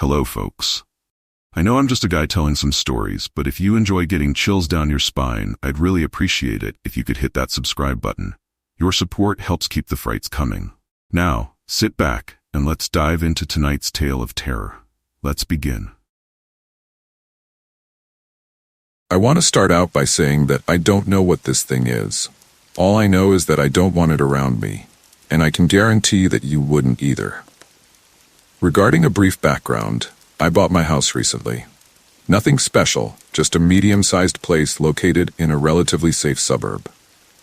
Hello, folks. I know I'm just a guy telling some stories, but if you enjoy getting chills down your spine, I'd really appreciate it if you could hit that subscribe button. Your support helps keep the frights coming. Now, sit back and let's dive into tonight's tale of terror. Let's begin. I want to start out by saying that I don't know what this thing is. All I know is that I don't want it around me, and I can guarantee that you wouldn't either. Regarding a brief background, I bought my house recently. Nothing special, just a medium-sized place located in a relatively safe suburb.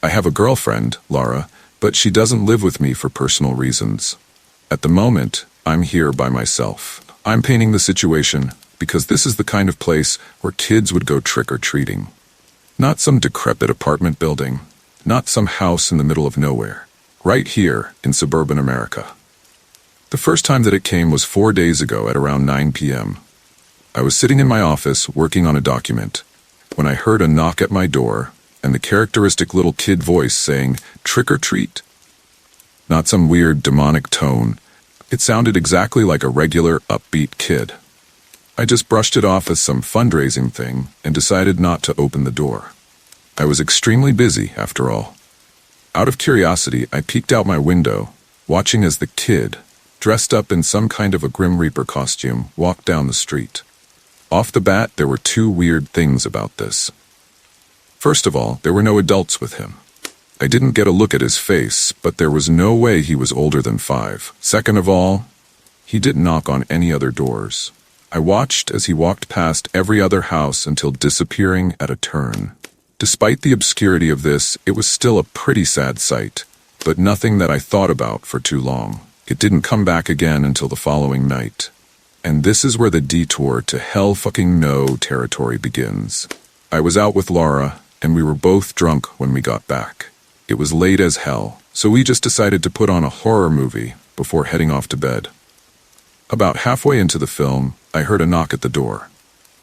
I have a girlfriend, Laura, but she doesn't live with me for personal reasons. At the moment, I'm here by myself. I'm painting the situation because this is the kind of place where kids would go trick-or-treating. Not some decrepit apartment building, not some house in the middle of nowhere. Right here in suburban America. The first time that it came was 4 days ago at around 9 p.m. I was sitting in my office working on a document when I heard a knock at my door and the characteristic little kid voice saying, "Trick or treat." Not some weird demonic tone. It sounded exactly like a regular upbeat kid. I just brushed it off as some fundraising thing and decided not to open the door. I was extremely busy, after all. Out of curiosity, I peeked out my window, watching as the kid, dressed up in some kind of a Grim Reaper costume, walked down the street. Off the bat, there were two weird things about this. First of all, there were no adults with him. I didn't get a look at his face, but there was no way he was older than 5. Second of all, he didn't knock on any other doors. I watched as he walked past every other house until disappearing at a turn. Despite the obscurity of this, it was still a pretty sad sight, but nothing that I thought about for too long. It didn't come back again until the following night. And this is where the detour to hell fucking no territory begins. I was out with Laura, and we were both drunk when we got back. It was late as hell, so we just decided to put on a horror movie before heading off to bed. About halfway into the film, I heard a knock at the door.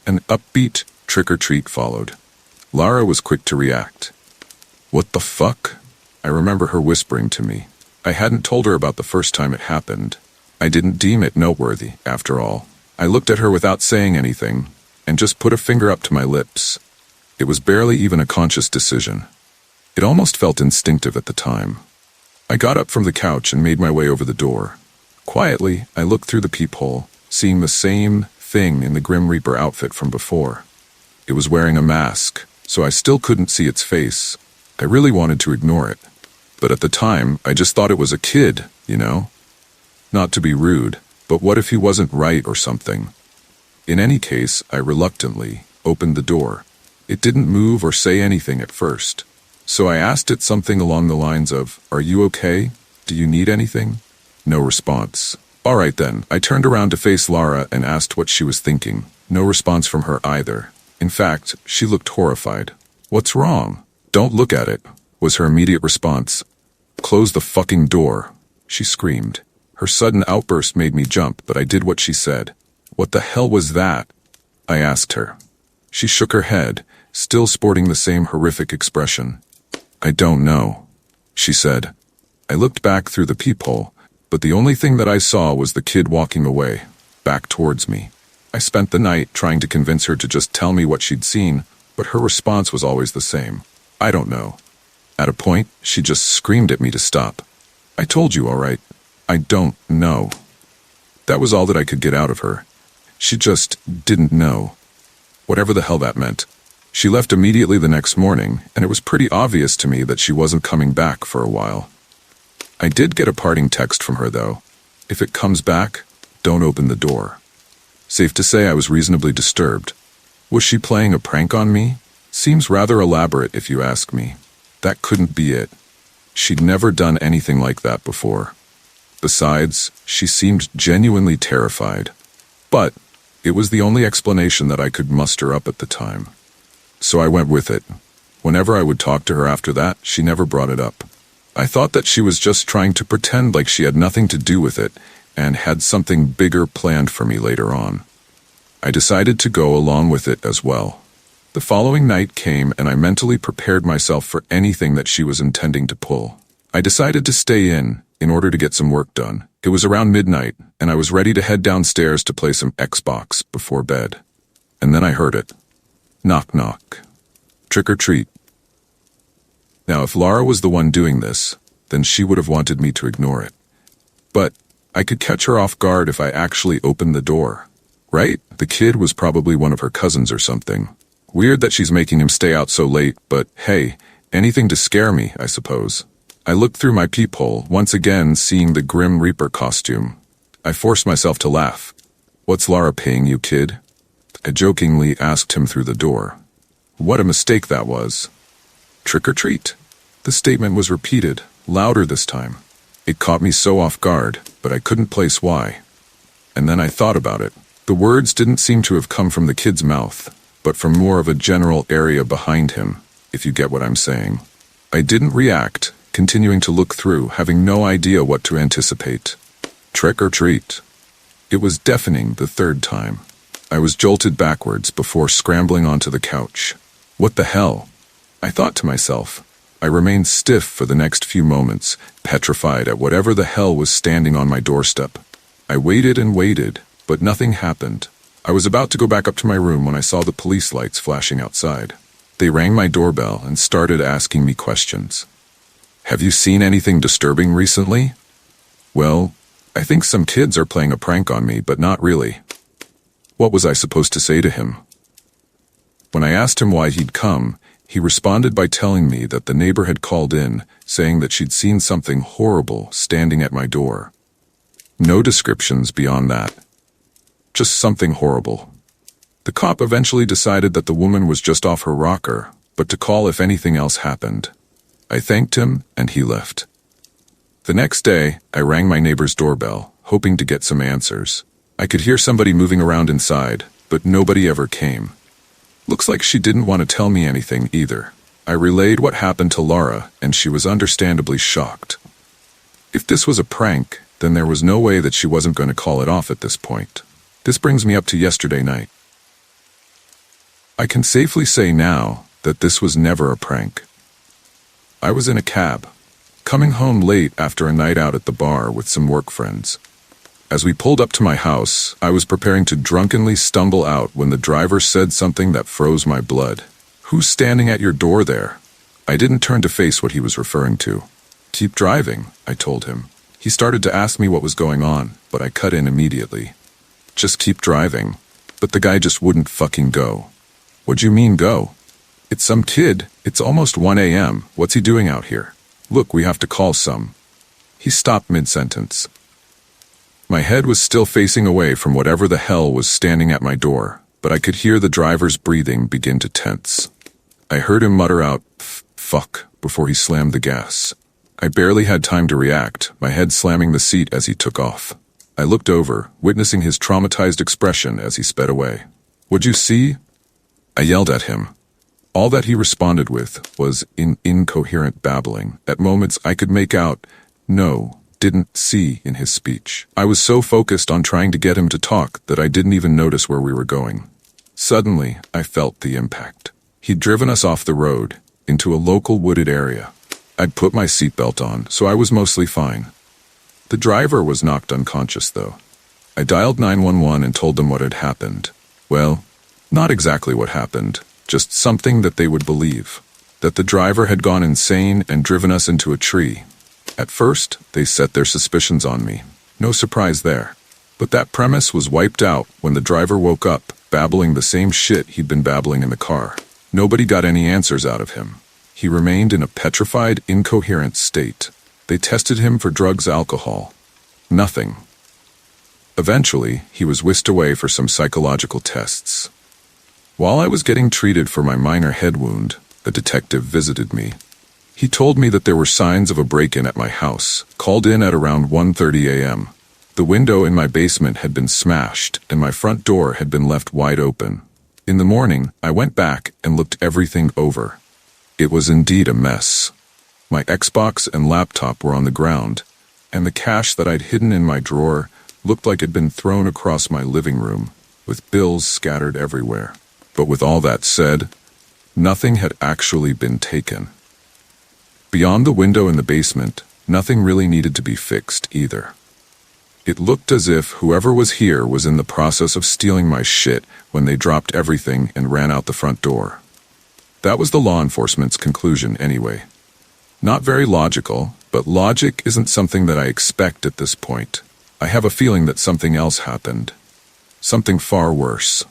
An upbeat trick-or-treat followed. Laura was quick to react. "What the fuck?" I remember her whispering to me. I hadn't told her about the first time it happened. I didn't deem it noteworthy, after all. I looked at her without saying anything, and just put a finger up to my lips. It was barely even a conscious decision. It almost felt instinctive at the time. I got up from the couch and made my way over the door. Quietly, I looked through the peephole, seeing the same thing in the Grim Reaper outfit from before. It was wearing a mask, so I still couldn't see its face. I really wanted to ignore it. But at the time, I just thought it was a kid, you know? Not to be rude, but what if he wasn't right or something? In any case, I reluctantly opened the door. It didn't move or say anything at first. So I asked it something along the lines of, "Are you okay? Do you need anything?" No response. All right then, I turned around to face Laura and asked what she was thinking. No response from her either. In fact, she looked horrified. "What's wrong?" "Don't look at it," was her immediate response. "Close the fucking door," she screamed. Her sudden outburst made me jump, but I did what she said. "What the hell was that?" I asked her. She shook her head, still sporting the same horrific expression. "I don't know," she said. I looked back through the peephole, but the only thing that I saw was the kid walking away, back towards me. I spent the night trying to convince her to just tell me what she'd seen, but her response was always the same. "I don't know." At a point, she just screamed at me to stop. "I told you, all right. I don't know." That was all that I could get out of her. She just didn't know. Whatever the hell that meant. She left immediately the next morning, and it was pretty obvious to me that she wasn't coming back for a while. I did get a parting text from her, though. "If it comes back, don't open the door." Safe to say I was reasonably disturbed. Was she playing a prank on me? Seems rather elaborate if you ask me. That couldn't be it. She'd never done anything like that before. Besides, she seemed genuinely terrified. But it was the only explanation that I could muster up at the time. So I went with it. Whenever I would talk to her after that, she never brought it up. I thought that she was just trying to pretend like she had nothing to do with it and had something bigger planned for me later on. I decided to go along with it as well. The following night came and I mentally prepared myself for anything that she was intending to pull. I decided to stay in order to get some work done, It was around midnight, and I was ready to head downstairs to play some Xbox before bed. And then I heard it. Knock, knock. Trick or treat. Now, if Lara was the one doing this, then she would have wanted me to ignore it. But I could catch her off guard if I actually opened the door. Right? The kid was probably one of her cousins or something. Weird that she's making him stay out so late, but hey, anything to scare me, I suppose. I looked through my peephole, once again seeing the Grim Reaper costume. I forced myself to laugh. "What's Lara paying you, kid?" I jokingly asked him through the door. What a mistake that was. Trick or treat. The statement was repeated, louder this time. It caught me so off guard, but I couldn't place why. And then I thought about it. The words didn't seem to have come from the kid's mouth, but from more of a general area behind him, if you get what I'm saying. I didn't react, continuing to look through, having no idea what to anticipate. Trick or treat. It was deafening the third time. I was jolted backwards before scrambling onto the couch. What the hell? I thought to myself. I remained stiff for the next few moments, petrified at whatever the hell was standing on my doorstep. I waited and waited, but nothing happened. I was about to go back up to my room when I saw the police lights flashing outside. They rang my doorbell and started asking me questions. "Have you seen anything disturbing recently?" "Well, I think some kids are playing a prank on me, but not really." What was I supposed to say to him? When I asked him why he'd come, he responded by telling me that the neighbor had called in, saying that she'd seen something horrible standing at my door. No descriptions beyond that. Just something horrible. The cop eventually decided that the woman was just off her rocker, but to call if anything else happened. I thanked him, and he left. The next day, I rang my neighbor's doorbell, hoping to get some answers. I could hear somebody moving around inside, but nobody ever came. Looks like she didn't want to tell me anything either. I relayed what happened to Lara, and she was understandably shocked. If this was a prank, then there was no way that she wasn't going to call it off at this point. This brings me up to yesterday night. I can safely say now that this was never a prank. I was in a cab, coming home late after a night out at the bar with some work friends. As we pulled up to my house, I was preparing to drunkenly stumble out when the driver said something that froze my blood. "Who's standing at your door there?" I didn't turn to face what he was referring to. "Keep driving," I told him. He started to ask me what was going on, but I cut in immediately. "Just keep driving." But the guy just wouldn't fucking go. "What do you mean go?" "It's some kid. It's almost 1 a.m. What's he doing out here? Look, we have to call some." He stopped mid-sentence. My head was still facing away from whatever the hell was standing at my door, but I could hear the driver's breathing begin to tense. I heard him mutter out, "Fuck," before he slammed the gas. I barely had time to react, my head slamming the seat as he took off. I looked over, witnessing his traumatized expression as he sped away. "What'd you see?" I yelled at him. All that he responded with was incoherent babbling. At moments I could make out, "no, didn't see" in his speech. I was so focused on trying to get him to talk that I didn't even notice where we were going. Suddenly, I felt the impact. He'd driven us off the road, into a local wooded area. I'd put my seatbelt on, so I was mostly fine. The driver was knocked unconscious, though. I dialed 911 and told them what had happened. Well, not exactly what happened, just something that they would believe. That the driver had gone insane and driven us into a tree. At first, they set their suspicions on me. No surprise there. But that premise was wiped out when the driver woke up, babbling the same shit he'd been babbling in the car. Nobody got any answers out of him. He remained in a petrified, incoherent state. They tested him for drugs, alcohol. Nothing. Eventually, he was whisked away for some psychological tests. While I was getting treated for my minor head wound, a detective visited me. He told me that there were signs of a break-in at my house, called in at around 1:30 a.m. The window in my basement had been smashed, and my front door had been left wide open. In the morning, I went back and looked everything over. It was indeed a mess. My Xbox and laptop were on the ground, and the cash that I'd hidden in my drawer looked like it had been thrown across my living room, with bills scattered everywhere. But with all that said, nothing had actually been taken. Beyond the window in the basement, nothing really needed to be fixed either. It looked as if whoever was here was in the process of stealing my shit when they dropped everything and ran out the front door. That was the law enforcement's conclusion anyway. Not very logical, but logic isn't something that I expect at this point. I have a feeling that something else happened. Something far worse.